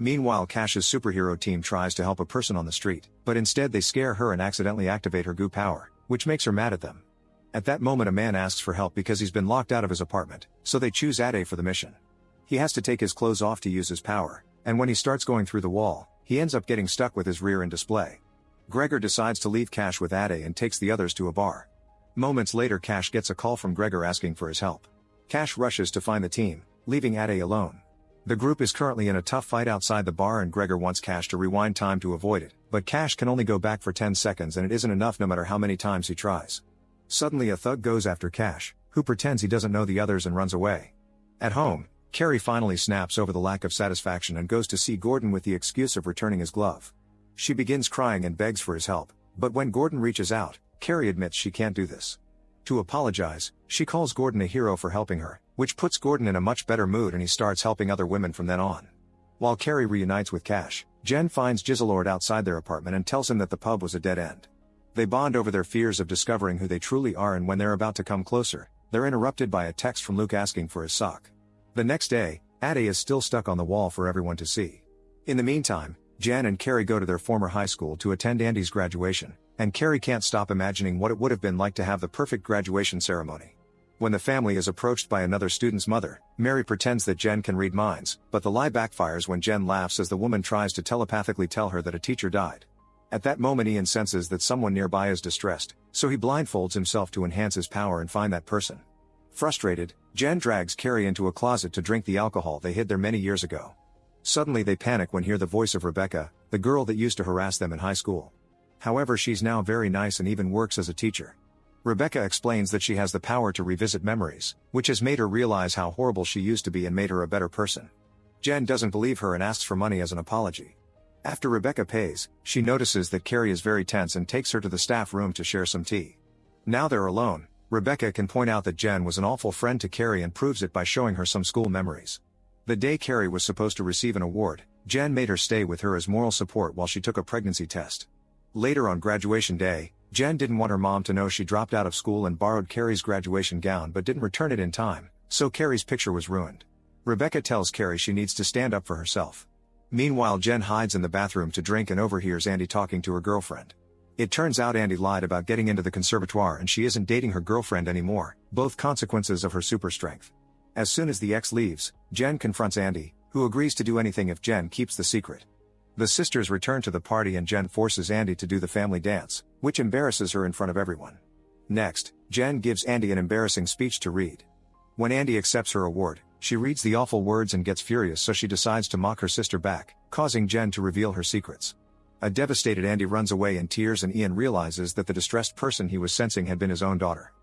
Meanwhile, Cash's superhero team tries to help a person on the street, but instead they scare her and accidentally activate her goo power, which makes her mad at them. At that moment, a man asks for help because he's been locked out of his apartment, so they choose Ade for the mission. He has to take his clothes off to use his power, and when he starts going through the wall, he ends up getting stuck with his rear end display. Gregor decides to leave Cash with Ade and takes the others to a bar. Moments later, Cash gets a call from Gregor asking for his help. Cash rushes to find the team, leaving Ade alone. The group is currently in a tough fight outside the bar and Gregor wants Cash to rewind time to avoid it, but Cash can only go back for 10 seconds and it isn't enough no matter how many times he tries. Suddenly a thug goes after Cash, who pretends he doesn't know the others and runs away. At home, Carrie finally snaps over the lack of satisfaction and goes to see Gordon with the excuse of returning his glove. She begins crying and begs for his help, but when Gordon reaches out, Carrie admits she can't do this. To apologize, she calls Gordon a hero for helping her, which puts Gordon in a much better mood and he starts helping other women from then on. While Carrie reunites with Cash, Jen finds Gizzlord outside their apartment and tells him that the pub was a dead end. They bond over their fears of discovering who they truly are, and when they're about to come closer, they're interrupted by a text from Luke asking for his sock. The next day, Ade is still stuck on the wall for everyone to see. In the meantime, Jen and Carrie go to their former high school to attend Andy's graduation, and Carrie can't stop imagining what it would have been like to have the perfect graduation ceremony. When the family is approached by another student's mother, Mary pretends that Jen can read minds, but the lie backfires when Jen laughs as the woman tries to telepathically tell her that a teacher died. At that moment, Ian senses that someone nearby is distressed, so he blindfolds himself to enhance his power and find that person. Frustrated, Jen drags Carrie into a closet to drink the alcohol they hid there many years ago. Suddenly they panic when hear the voice of Rebecca, the girl that used to harass them in high school. However, she's now very nice and even works as a teacher. Rebecca explains that she has the power to revisit memories, which has made her realize how horrible she used to be and made her a better person. Jen doesn't believe her and asks for money as an apology. After Rebecca pays, she notices that Carrie is very tense and takes her to the staff room to share some tea. Now they're alone, Rebecca can point out that Jen was an awful friend to Carrie and proves it by showing her some school memories. The day Carrie was supposed to receive an award, Jen made her stay with her as moral support while she took a pregnancy test. Later on graduation day, Jen didn't want her mom to know she dropped out of school and borrowed Carrie's graduation gown but didn't return it in time, so Carrie's picture was ruined. Rebecca tells Carrie she needs to stand up for herself. Meanwhile, Jen hides in the bathroom to drink and overhears Andy talking to her girlfriend. It turns out Andy lied about getting into the conservatoire and she isn't dating her girlfriend anymore, both consequences of her super strength. As soon as the ex leaves, Jen confronts Andy, who agrees to do anything if Jen keeps the secret. The sisters return to the party and Jen forces Andy to do the family dance, which embarrasses her in front of everyone. Next, Jen gives Andy an embarrassing speech to read. When Andy accepts her award, she reads the awful words and gets furious, so she decides to mock her sister back, causing Jen to reveal her secrets. A devastated Andy runs away in tears and Ian realizes that the distressed person he was sensing had been his own daughter.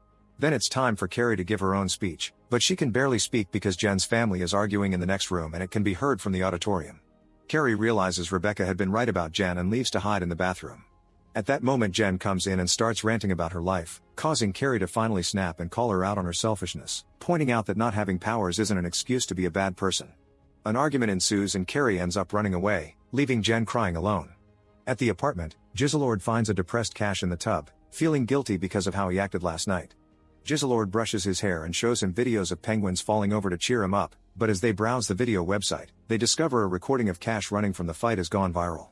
Then it's time for Carrie to give her own speech, but she can barely speak because Jen's family is arguing in the next room and it can be heard from the auditorium. Carrie realizes Rebecca had been right about Jen and leaves to hide in the bathroom. At that moment, Jen comes in and starts ranting about her life, causing Carrie to finally snap and call her out on her selfishness, pointing out that not having powers isn't an excuse to be a bad person. An argument ensues and Carrie ends up running away, leaving Jen crying alone. At the apartment, Gizzlord finds a depressed Cash in the tub, feeling guilty because of how he acted last night. Gizzlord brushes his hair and shows him videos of penguins falling over to cheer him up, but as they browse the video website, they discover a recording of Cash running from the fight has gone viral.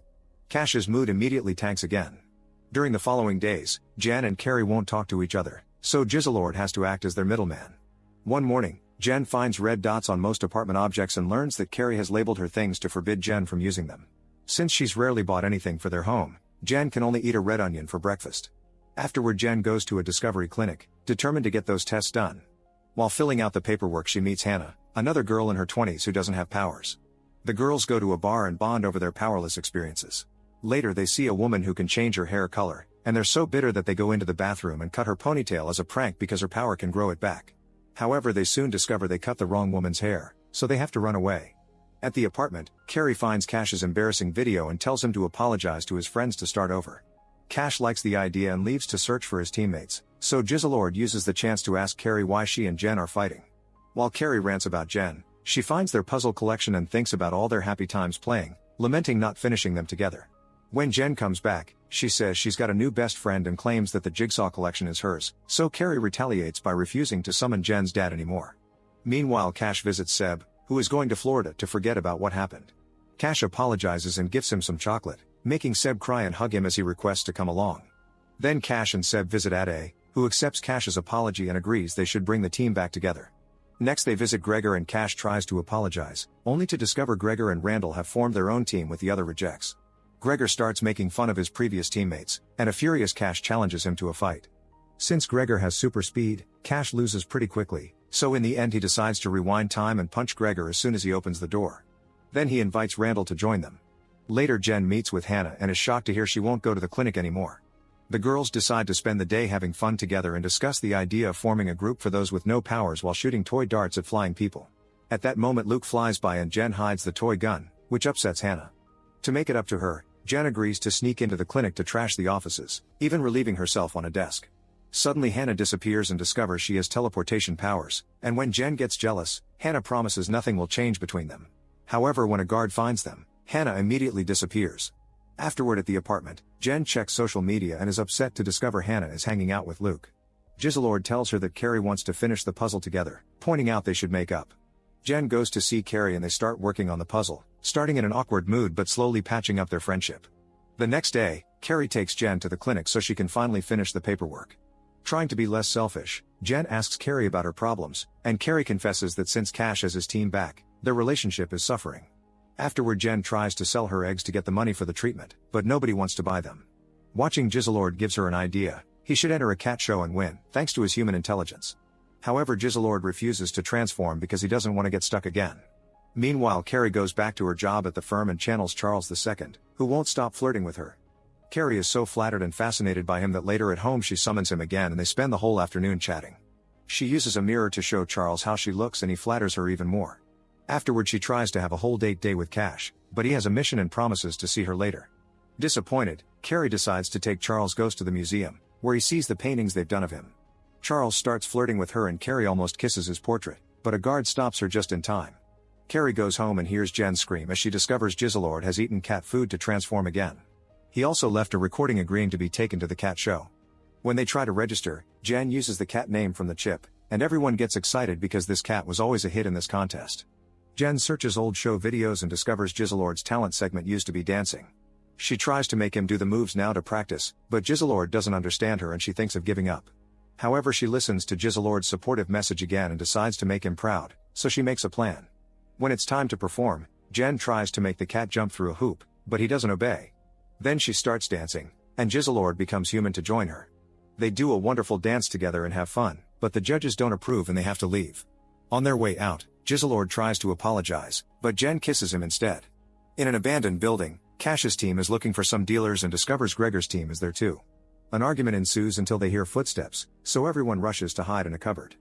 Cash's mood immediately tanks again. During the following days, Jen and Carrie won't talk to each other, so Gizzlord has to act as their middleman. One morning, Jen finds red dots on most apartment objects and learns that Carrie has labeled her things to forbid Jen from using them. Since she's rarely bought anything for their home, Jen can only eat a red onion for breakfast. Afterward, Jen goes to a discovery clinic, determined to get those tests done. While filling out the paperwork, she meets Hannah, another girl in her 20s who doesn't have powers. The girls go to a bar and bond over their powerless experiences. Later they see a woman who can change her hair color, and they're so bitter that they go into the bathroom and cut her ponytail as a prank because her power can grow it back. However, they soon discover they cut the wrong woman's hair, so they have to run away. At the apartment, Carrie finds Cash's embarrassing video and tells him to apologize to his friends to start over. Cash likes the idea and leaves to search for his teammates, so Gizzlord uses the chance to ask Carrie why she and Jen are fighting. While Carrie rants about Jen, she finds their puzzle collection and thinks about all their happy times playing, lamenting not finishing them together. When Jen comes back, she says she's got a new best friend and claims that the jigsaw collection is hers, so Carrie retaliates by refusing to summon Jen's dad anymore. Meanwhile, Cash visits Seb, who is going to Florida to forget about what happened. Cash apologizes and gifts him some chocolate, making Seb cry and hug him as he requests to come along. Then Cash and Seb visit Ade, who accepts Cash's apology and agrees they should bring the team back together. Next they visit Gregor and Cash tries to apologize, only to discover Gregor and Randall have formed their own team with the other rejects. Gregor starts making fun of his previous teammates, and a furious Cash challenges him to a fight. Since Gregor has super speed, Cash loses pretty quickly, so in the end he decides to rewind time and punch Gregor as soon as he opens the door. Then he invites Randall to join them. Later Jen meets with Hannah and is shocked to hear she won't go to the clinic anymore. The girls decide to spend the day having fun together and discuss the idea of forming a group for those with no powers while shooting toy darts at flying people. At that moment Luke flies by and Jen hides the toy gun, which upsets Hannah. To make it up to her, Jen agrees to sneak into the clinic to trash the offices, even relieving herself on a desk. Suddenly Hannah disappears and discovers she has teleportation powers, and when Jen gets jealous, Hannah promises nothing will change between them. However, when a guard finds them, Hannah immediately disappears. Afterward at the apartment, Jen checks social media and is upset to discover Hannah is hanging out with Luke. Giselord tells her that Carrie wants to finish the puzzle together, pointing out they should make up. Jen goes to see Carrie and they start working on the puzzle, starting in an awkward mood but slowly patching up their friendship. The next day, Carrie takes Jen to the clinic so she can finally finish the paperwork. Trying to be less selfish, Jen asks Carrie about her problems, and Carrie confesses that since Cash has his team back, their relationship is suffering. Afterward Jen tries to sell her eggs to get the money for the treatment, but nobody wants to buy them. Watching Giselord gives her an idea: he should enter a cat show and win, thanks to his human intelligence. However, Giselord refuses to transform because he doesn't want to get stuck again. Meanwhile Carrie goes back to her job at the firm and channels Charles II, who won't stop flirting with her. Carrie is so flattered and fascinated by him that later at home she summons him again and they spend the whole afternoon chatting. She uses a mirror to show Charles how she looks and he flatters her even more. Afterward she tries to have a whole date day with Cash, but he has a mission and promises to see her later. Disappointed, Carrie decides to take Charles goes to the museum, where he sees the paintings they've done of him. Charles starts flirting with her and Carrie almost kisses his portrait, but a guard stops her just in time. Carrie goes home and hears Jen scream as she discovers Giselord has eaten cat food to transform again. He also left a recording agreeing to be taken to the cat show. When they try to register, Jen uses the cat name from the chip, and everyone gets excited because this cat was always a hit in this contest. Jen searches old show videos and discovers Giselord's talent segment used to be dancing. She tries to make him do the moves now to practice, but Giselord doesn't understand her and she thinks of giving up. However, she listens to Giselord's supportive message again and decides to make him proud, so she makes a plan. When it's time to perform, Jen tries to make the cat jump through a hoop, but he doesn't obey. Then she starts dancing, and Giselord becomes human to join her. They do a wonderful dance together and have fun, but the judges don't approve and they have to leave. On their way out, Giselord tries to apologize, but Jen kisses him instead. In an abandoned building, Cash's team is looking for some dealers and discovers Gregor's team is there too. An argument ensues until they hear footsteps, so everyone rushes to hide in a cupboard.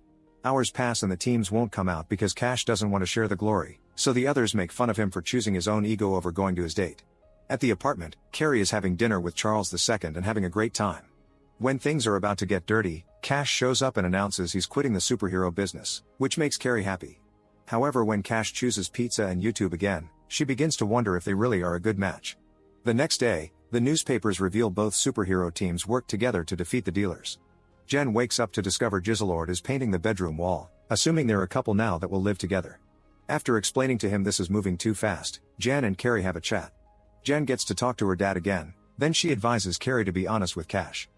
Hours pass and the teams won't come out because Cash doesn't want to share the glory, so the others make fun of him for choosing his own ego over going to his date. At the apartment, Carrie is having dinner with Charles II and having a great time. When things are about to get dirty, Cash shows up and announces he's quitting the superhero business, which makes Carrie happy. However, when Cash chooses pizza and YouTube again, she begins to wonder if they really are a good match. The next day, the newspapers reveal both superhero teams work together to defeat the dealers. Jen wakes up to discover Giselord is painting the bedroom wall, assuming they're a couple now that will live together. After explaining to him this is moving too fast, Jen and Carrie have a chat. Jen gets to talk to her dad again, then she advises Carrie to be honest with Cash.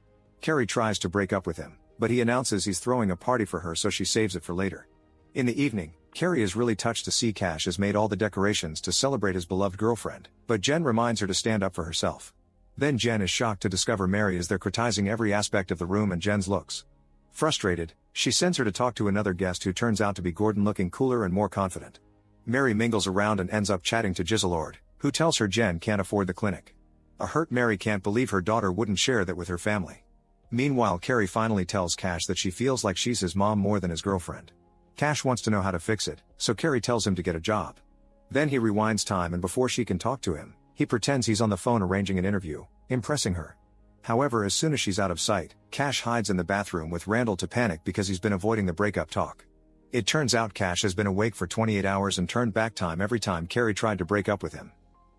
Carrie tries to break up with him, but he announces he's throwing a party for her so she saves it for later. In the evening, Carrie is really touched to see Cash has made all the decorations to celebrate his beloved girlfriend, but Jen reminds her to stand up for herself. Then Jen is shocked to discover Mary is there criticizing every aspect of the room and Jen's looks. Frustrated, she sends her to talk to another guest who turns out to be Gordon, looking cooler and more confident. Mary mingles around and ends up chatting to Giselord, who tells her Jen can't afford the clinic. A hurt Mary can't believe her daughter wouldn't share that with her family. Meanwhile, Carrie finally tells Cash that she feels like she's his mom more than his girlfriend. Cash wants to know how to fix it, so Carrie tells him to get a job. Then he rewinds time and before she can talk to him, he pretends he's on the phone arranging an interview, impressing her. However, as soon as she's out of sight, Cash hides in the bathroom with Randall to panic because he's been avoiding the breakup talk. It turns out Cash has been awake for 28 hours and turned back time every time Carrie tried to break up with him.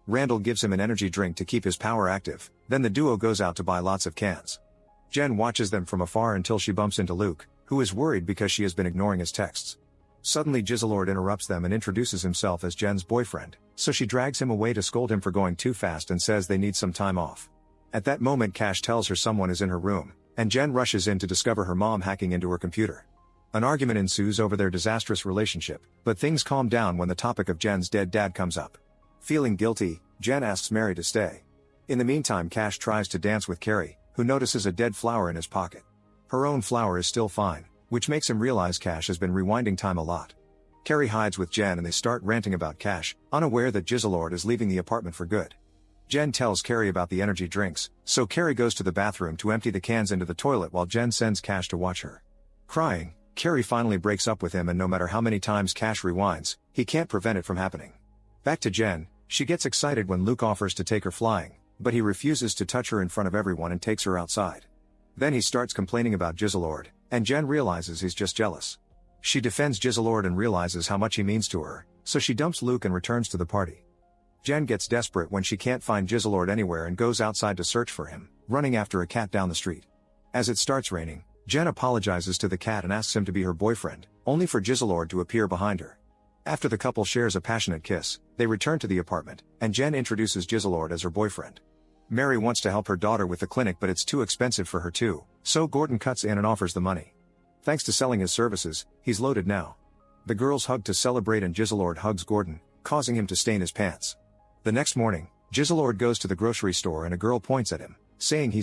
Randall gives him an energy drink to keep his power active, then the duo goes out to buy lots of cans. Jen watches them from afar until she bumps into Luke, who is worried because she has been ignoring his texts. Suddenly Jizzlord interrupts them and introduces himself as Jen's boyfriend, so she drags him away to scold him for going too fast and says they need some time off. At that moment Cash tells her someone is in her room, and Jen rushes in to discover her mom hacking into her computer. An argument ensues over their disastrous relationship, but things calm down when the topic of Jen's dead dad comes up. Feeling guilty, Jen asks Mary to stay. In the meantime Cash tries to dance with Carrie, who notices a dead flower in his pocket. Her own flower is still fine, which makes him realize Cash has been rewinding time a lot. Carrie hides with Jen and they start ranting about Cash, unaware that Jizzlord is leaving the apartment for good. Jen tells Carrie about the energy drinks, so Carrie goes to the bathroom to empty the cans into the toilet while Jen sends Cash to watch her. Crying, Carrie finally breaks up with him, and no matter how many times Cash rewinds, he can't prevent it from happening. Back to Jen, she gets excited when Luke offers to take her flying, but he refuses to touch her in front of everyone and takes her outside. Then he starts complaining about Jizzlord, and Jen realizes he's just jealous. She defends Jizzlord and realizes how much he means to her, so she dumps Luke and returns to the party. Jen gets desperate when she can't find Jizzlord anywhere and goes outside to search for him, running after a cat down the street. As it starts raining, Jen apologizes to the cat and asks him to be her boyfriend, only for Jizzlord to appear behind her. After the couple shares a passionate kiss, they return to the apartment, and Jen introduces Jizzlord as her boyfriend. Mary wants to help her daughter with the clinic, but it's too expensive for her too, so Gordon cuts in and offers the money. Thanks to selling his services, he's loaded now. The girls hug to celebrate and Jizzlord hugs Gordon, causing him to stain his pants. The next morning, Jizzlord goes to the grocery store and a girl points at him, saying he's